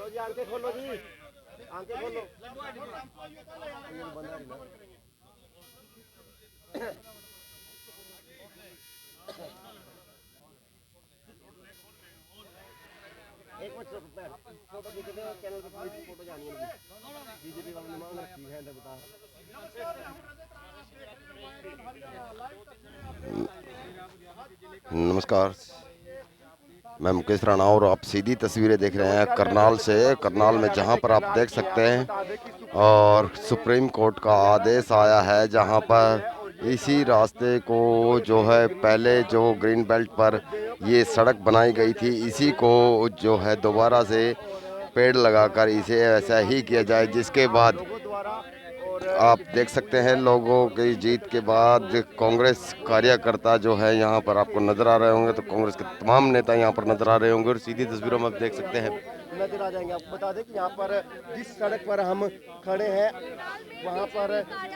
जी आंखें खोलो जी, आंखें खोलो। एक मिनट फोटो खींचते हैं चैनल पे प्लीज फोटो जानी है बीजेपी वालों ने मांग रखी है बता। नमस्कार, मैं मुकेश राणा और आप सीधी तस्वीरें देख रहे हैं करनाल से। करनाल में जहां पर आप देख सकते हैं और सुप्रीम कोर्ट का आदेश आया है, जहां पर इसी रास्ते को जो है पहले जो ग्रीन बेल्ट पर ये सड़क बनाई गई थी, इसी को जो है दोबारा से पेड़ लगाकर इसे ऐसा ही किया जाए, जिसके बाद आप देख सकते हैं लोगों की जीत के बाद कांग्रेस कार्यकर्ता जो है यहाँ पर आपको नजर आ रहे होंगे, तो कांग्रेस के तमाम नेता यहाँ पर नजर आ रहे होंगे और सीधी तस्वीरों में आप देख सकते हैं नजर आ जाएंगे। आपको बता दें कि यहाँ पर जिस सड़क पर हम खड़े हैं वहाँ पर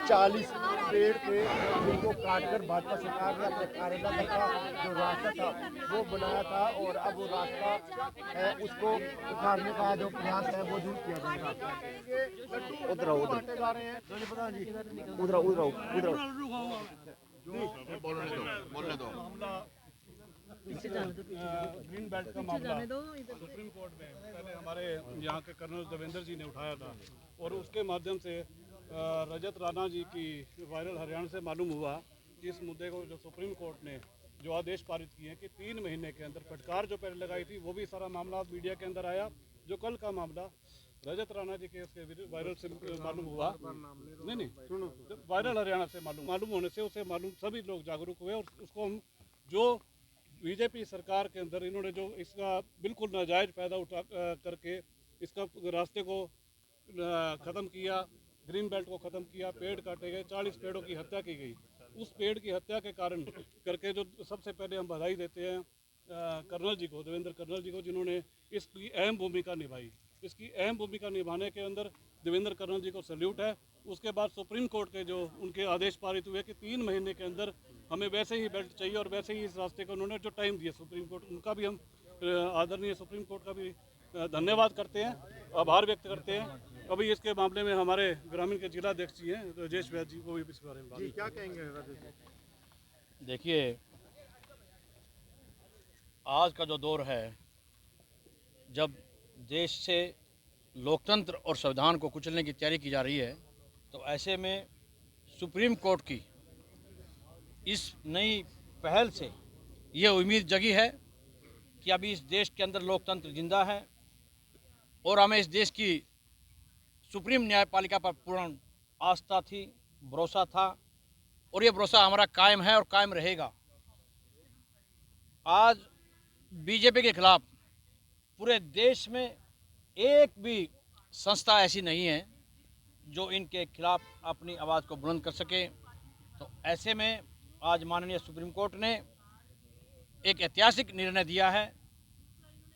40 पेड़ थे, जिनको काटकर भाजपा सरकार ने अपने कार्यकाल का जो रास्ता था वो बनाया था, और अब वो रास्ता है उसको उखाड़ने का जो प्रयास है वो दूर किया जाएगा। उधर आओ, उधर उधर उधर बोलने दो। ग्रीन बेल्ट का मामला सुप्रीम कोर्ट में पहले हमारे यहाँ के कर्नल देवेंद्र जी ने उठाया था, और उसके माध्यम से रजत राणा जी की वायरल हरियाणा से मालूम हुआ कि इस मुद्दे को जो सुप्रीम कोर्ट ने जो आदेश पारित किए हैं कि 3 महीने के अंदर फटकार जो पहले लगाई थी वो भी सारा मामला मीडिया के अंदर आया। जो कल का मामला रजत राणा जी के उसके वायरल से मालूम हुआ, नहीं सुनो, वायरल हरियाणा से मालूम होने से उसे मालूम सभी लोग जागरूक हुए, और उसको हम जो बीजेपी सरकार के अंदर इन्होंने जो इसका बिल्कुल नाजायज़ फ़ायदा उठा करके इसका रास्ते को ख़त्म किया, ग्रीन बेल्ट को ख़त्म किया, पेड़ काटे गए, 40 पेड़ों की हत्या की गई। उस पेड़ की हत्या के कारण करके जो सबसे पहले हम बधाई देते हैं कर्नल जी को, देवेंद्र कर्नल जी को, जिन्होंने इसकी अहम भूमिका निभाई। इसकी अहम भूमिका निभाने के अंदर देवेंद्र कर्नल जी को सैल्यूट है। उसके बाद सुप्रीम कोर्ट के जो उनके आदेश पारित हुए कि 3 महीने के अंदर हमें वैसे ही बेल्ट चाहिए, और वैसे ही इस रास्ते को उन्होंने जो टाइम दिया सुप्रीम कोर्ट, उनका भी हम आदरणीय सुप्रीम कोर्ट का भी धन्यवाद करते हैं, आभार व्यक्त करते हैं। अभी इसके मामले में हमारे ग्रामीण के जिलाध्यक्ष जी हैं राजेश वैद्य जी को भी इस बारे में क्या कहेंगे राजेश जी? देखिए, आज का जो दौर है, जब देश से लोकतंत्र और संविधान को कुचलने की तैयारी की जा रही है, तो ऐसे में सुप्रीम कोर्ट की इस नई पहल से ये उम्मीद जगी है कि अभी इस देश के अंदर लोकतंत्र जिंदा है, और हमें इस देश की सुप्रीम न्यायपालिका पर पूर्ण आस्था थी, भरोसा था, और ये भरोसा हमारा कायम है और कायम रहेगा। आज बीजेपी के खिलाफ पूरे देश में एक भी संस्था ऐसी नहीं है जो इनके खिलाफ अपनी आवाज़ को बुलंद कर सके। तो ऐसे में आज माननीय सुप्रीम कोर्ट ने एक ऐतिहासिक निर्णय दिया है,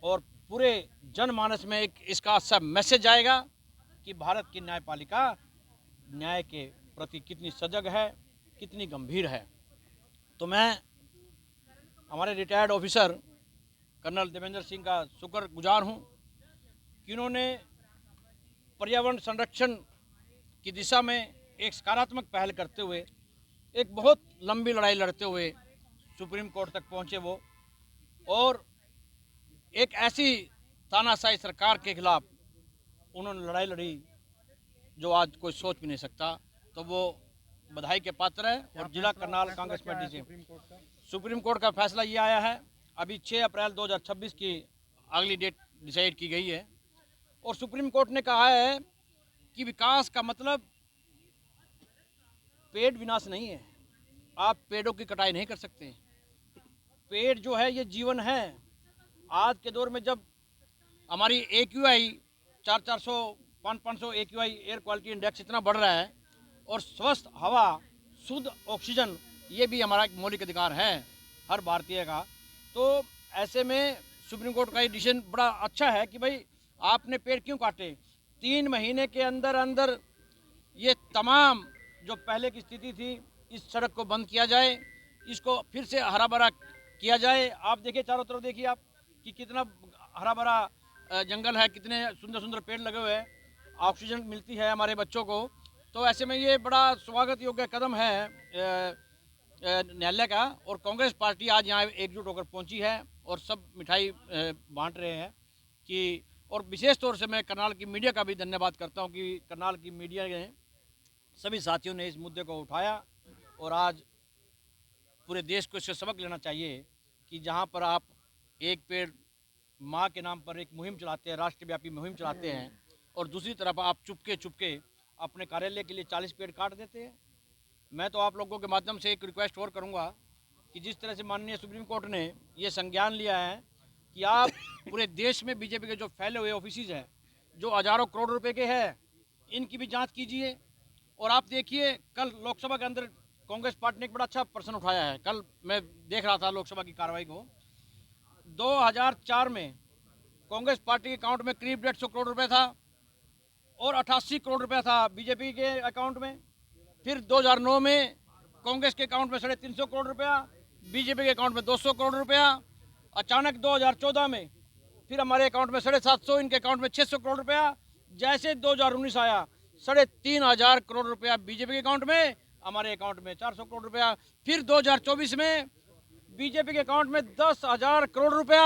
और पूरे जनमानस में एक इसका अच्छा मैसेज आएगा कि भारत की न्यायपालिका न्याय के प्रति कितनी सजग है, कितनी गंभीर है। तो मैं हमारे retired officer colonel Devendra Singh का शुक्रगुजार हूं कि उन्होंने पर्यावरण संरक्षण की दिशा में एक सकारात्मक पहल करते हुए एक बहुत लंबी लड़ाई लड़ते हुए सुप्रीम कोर्ट तक पहुंचे वो, और एक ऐसी तानाशाही सरकार के खिलाफ उन्होंने लड़ाई लड़ी जो आज कोई सोच भी नहीं सकता। तो वो बधाई के पात्र है। और जिला करनाल कांग्रेस पार्टी से सुप्रीम कोर्ट का फैसला ये आया है, अभी 6 अप्रैल 2026 की अगली डेट डिसाइड की गई है, और सुप्रीम कोर्ट ने कहा है कि विकास का मतलब पेड़ विनाश नहीं है। आप पेड़ों की कटाई नहीं कर सकते। पेड़ जो है ये जीवन है। आज के दौर में जब हमारी AQI 400 500 AQI air quality index इतना बढ़ रहा है, और स्वस्थ हवा, शुद्ध ऑक्सीजन, ये भी हमारा एक मौलिक अधिकार है हर भारतीय का। तो ऐसे में सुप्रीम कोर्ट का ये डिसीजन बड़ा अच्छा है कि भाई आपने पेड़ क्यों काटे। 3 महीने के अंदर अंदर ये तमाम जो पहले की स्थिति थी, इस सड़क को बंद किया जाए, इसको फिर से हरा भरा किया जाए। आप देखिए, चारों तरफ देखिए आप कि कितना हरा भरा जंगल है, कितने सुंदर सुंदर पेड़ लगे हुए हैं, ऑक्सीजन मिलती है हमारे बच्चों को। तो ऐसे में ये बड़ा स्वागत योग्य कदम है न्यायालय का। और कांग्रेस पार्टी आज यहाँ एकजुट होकर पहुँची है और सब मिठाई बांट रहे हैं कि। और विशेष तौर से मैं करनाल की मीडिया का भी धन्यवाद करता हूँ कि करनाल की मीडिया ने, सभी साथियों ने इस मुद्दे को उठाया। और आज पूरे देश को इससे सबक लेना चाहिए कि जहाँ पर आप एक पेड़ माँ के नाम पर एक मुहिम चलाते हैं, राष्ट्रव्यापी मुहिम चलाते हैं, और दूसरी तरफ आप चुपके अपने कार्यालय के लिए 40 पेड़ काट देते हैं। मैं तो आप लोगों के माध्यम से एक रिक्वेस्ट और करूँगा कि जिस तरह से माननीय सुप्रीम कोर्ट ने ये संज्ञान लिया है कि आप पूरे देश में बीजेपी के जो फैले हुए ऑफिसेज हैं, जो हज़ारों करोड़ रुपए के हैं, इनकी भी जांच कीजिए। और आप देखिए, कल लोकसभा के अंदर कांग्रेस पार्टी ने एक बड़ा अच्छा प्रश्न उठाया है। कल मैं देख रहा था लोकसभा की कार्रवाई को। 2004 में कांग्रेस पार्टी के अकाउंट में करीब 150 करोड़ रुपए था और 88 करोड़ रुपया था बीजेपी के अकाउंट में। फिर 2009 में कांग्रेस के अकाउंट में 350 करोड़ रुपया, बीजेपी के अकाउंट में 200 करोड़ रुपया। अचानक 2014 में फिर हमारे अकाउंट में 750, इनके अकाउंट में 600 करोड़ रुपया। जैसे 2019 आया, 3500 करोड़ रुपया बीजेपी के अकाउंट में, हमारे अकाउंट में 400 करोड़ रुपया। फिर 2024 में बीजेपी के अकाउंट में 10,000 करोड़ रुपया,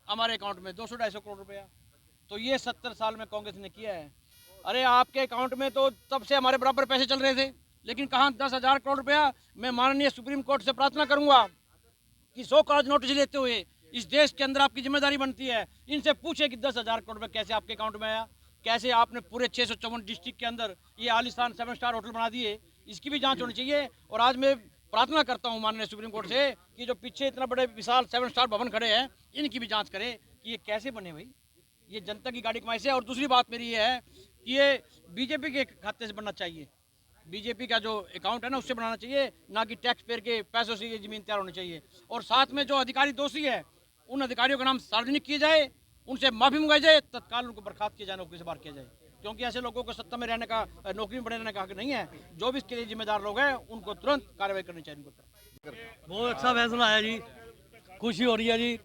हमारे अकाउंट में 200-250 करोड़ रुपया। तो ये 70 साल में कांग्रेस ने किया है। अरे आपके अकाउंट में तो तब से हमारे बराबर पैसे चल रहे थे, लेकिन कहाँ 10,000 करोड़ रुपया। मैं माननीय सुप्रीम कोर्ट से प्रार्थना करूंगा कि 100 काज नोटिस लेते हुए इस देश के अंदर आपकी जिम्मेदारी बनती है, इनसे पूछे कि 10,000 करोड़ रुपया कैसे आपके अकाउंट में आया, कैसे आपने पूरे 654 डिस्ट्रिक्ट के अंदर ये आलिशान 7 स्टार होटल बना दिए। इसकी भी जांच होनी चाहिए। और आज मैं प्रार्थना करता हूं माननीय सुप्रीम कोर्ट से कि जो पीछे इतना बड़े विशाल 7 स्टार भवन खड़े हैं, इनकी भी जांच करें कि ये कैसे बने भाई, ये जनता की गाड़ी कमाई से। और दूसरी बात मेरी ये है कि ये बीजेपी के खाते से बनना चाहिए, बीजेपी का जो अकाउंट है ना उससे बनाना चाहिए, ना कि टैक्स पेयर के पैसों से ये जमीन तैयार होनी चाहिए। और साथ में जो अधिकारी दोषी है, उन अधिकारियों का नाम सार्वजनिक किया जाए, उनसे माफी मंगाई जाए, तत्काल उनको बर्खास्त किया जाए, नौकरी से बाहर किया जाए। क्योंकि ऐसे लोगों को सत्ता में रहने का, नौकरी में बने रहने का हक नहीं है। जो भी इसके लिए जिम्मेदार लोग हैं, उनको तुरंत कार्रवाई करनी चाहिए इनके ऊपर। बहुत अच्छा फैसला आया जी, खुशी हो रही है जी।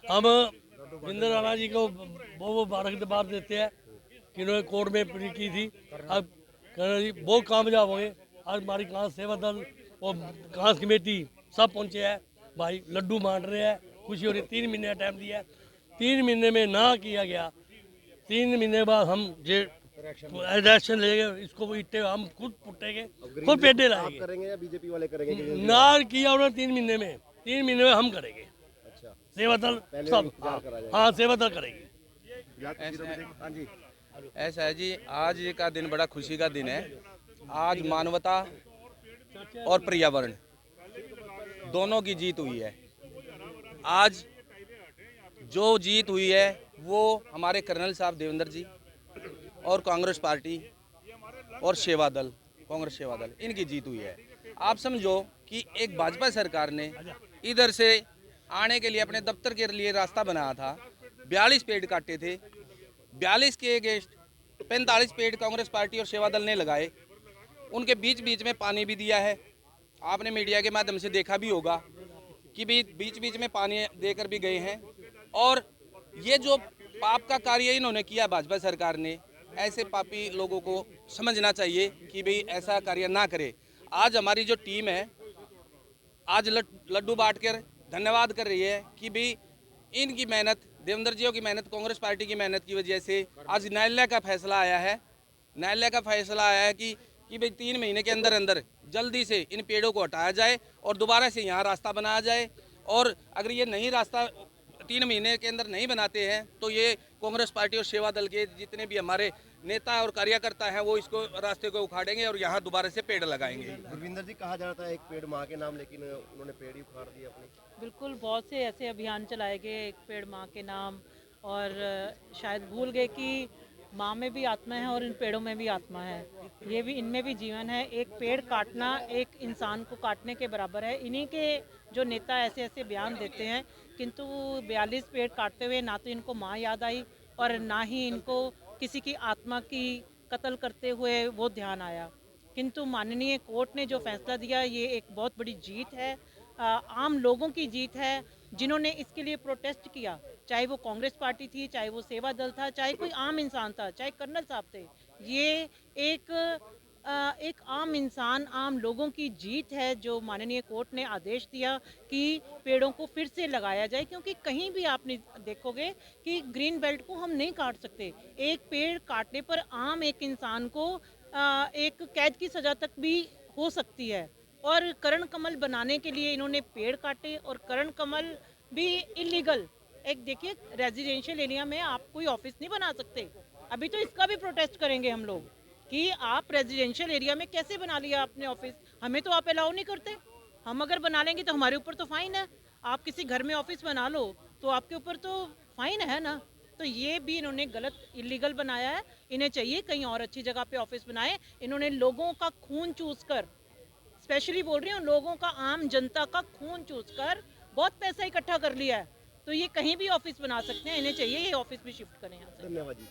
हम इंदिरा राणा जी को बहुत मुबारकबाद देते हैं कि इन्होंने कोर्ट में अपील की थी। अब कह रहे जी बहुत कामयाब हो गए। आज हमारी कांग्रेस सेवा दल और कांग्रेस कमेटी सब पहुँचे हैं भाई, लड्डू बांट रहे हैं, खुशी हो रही है। 3 महीने का टाइम दिया है, 3 महीने में ना किया गया, 3 महीने बाद हम जे एक्शन लेंगे, इसको ईटे हम खुद पुटेंगे, खुद पेटे लाएंगे। करेंगे या बीजेपी वाले करेंगे? ना किया उन्होंने 3 महीने में, 3 महीने में हम करेंगे। अच्छा, सेवा दल सब, हाँ सेवा दल करेंगे। हाँ जी, ऐसा है जी, आज का दिन बड़ा खुशी का दिन है। आज मानवता और पर्यावरण दोनों की जीत हुई है। आज जो जीत हुई है वो हमारे कर्नल साहब देवेंद्र जी और कांग्रेस पार्टी और सेवा दल, कांग्रेस सेवा दल, इनकी जीत हुई है। आप समझो कि एक भाजपा सरकार ने इधर से आने के लिए अपने दफ्तर के लिए रास्ता बनाया था, 42 पेड़ काटे थे, 42 के अगेंस्ट 45 पेड़ कांग्रेस पार्टी और सेवा दल ने लगाए। उनके बीच बीच में पानी भी दिया है। आपने मीडिया के माध्यम से देखा भी होगा कि बीच बीच में पानी देकर भी गए हैं। और ये जो पाप का कार्य इन्होंने किया भाजपा सरकार ने, ऐसे पापी लोगों को समझना चाहिए कि भाई ऐसा कार्य ना करे। आज हमारी जो टीम है आज लड्डू बांट कर धन्यवाद कर रही है कि भाई इनकी मेहनत, देवेंद्र जियों की मेहनत, कांग्रेस पार्टी की मेहनत की वजह से आज न्यायालय का फैसला आया है। न्यायालय का फैसला आया है कि भाई 3 महीने के अंदर अंदर जल्दी से इन पेड़ों को हटाया जाए और दोबारा से यहाँ रास्ता बनाया जाए। और अगर ये नहीं रास्ता 3 महीने के अंदर नहीं बनाते हैं तो ये कांग्रेस पार्टी और सेवा दल के जितने भी हमारे नेता और कार्यकर्ता हैं वो इसको रास्ते को उखाड़ेंगे और यहाँ दोबारा से पेड़ लगाएंगे। गुरविंदर जी, कहा जाता है एक पेड़ माँ के नाम, लेकिन उन्होंने पेड़ ही उखाड़ दिया अपने। बिल्कुल, बहुत से ऐसे अभियान चलाए गए, एक पेड़ माँ के नाम, और शायद भूल गए कि माँ में भी आत्मा है और इन पेड़ों में भी आत्मा है, ये भी, इनमें भी जीवन है। एक पेड़ काटना एक इंसान को काटने के बराबर है। इन्हीं के जो नेता ऐसे ऐसे बयान देते हैं, किंतु 42 पेड़ काटते हुए ना तो इनको माँ याद आई और ना ही इनको किसी की आत्मा की कत्ल करते हुए वो ध्यान आया। किंतु माननीय कोर्ट ने जो फैसला दिया, ये एक बहुत बड़ी जीत है, आम लोगों की जीत है जिन्होंने इसके लिए प्रोटेस्ट किया। चाहे वो कांग्रेस पार्टी थी, चाहे वो सेवा दल था, चाहे कोई आम इंसान था, चाहे कर्नल साहब थे। ये एक आम इंसान, आम लोगों की जीत है जो माननीय कोर्ट ने आदेश दिया कि पेड़ों को फिर से लगाया जाए, क्योंकि कहीं भी आप देखोगे कि ग्रीन बेल्ट को हम नहीं काट सकते। एक पेड़ काटने पर आम एक इंसान को एक कैद की सज़ा तक भी हो सकती है। और करण कमल बनाने के लिए इन्होंने पेड़ काटे, और करण कमल भी इलीगल। एक देखिए, रेजिडेंशियल एरिया में आप कोई ऑफिस नहीं बना सकते। अभी तो इसका भी प्रोटेस्ट करेंगे हम लोग कि आप रेजिडेंशियल एरिया में कैसे बना लिया आपने ऑफिस, हमें तो आप अलाउ नहीं करते। हम अगर बना लेंगे तो हमारे ऊपर तो फाइन है। आप किसी घर में ऑफिस बना लो तो आपके ऊपर तो फाइन है ना। तो ये भी इन्होंने गलत, इलीगल बनाया है। इन्हें चाहिए कहीं और अच्छी जगह पे ऑफिस बनाए। इन्होंने लोगों का खून चूस कर, स्पेशली बोल रही हूँ, लोगों का, आम जनता का खून चूस कर बहुत पैसा इकट्ठा कर लिया है। तो ये कहीं भी ऑफिस बना सकते हैं। इन्हें चाहिए ये ऑफिस भी शिफ्ट करें यहाँ से। धन्यवाद जी।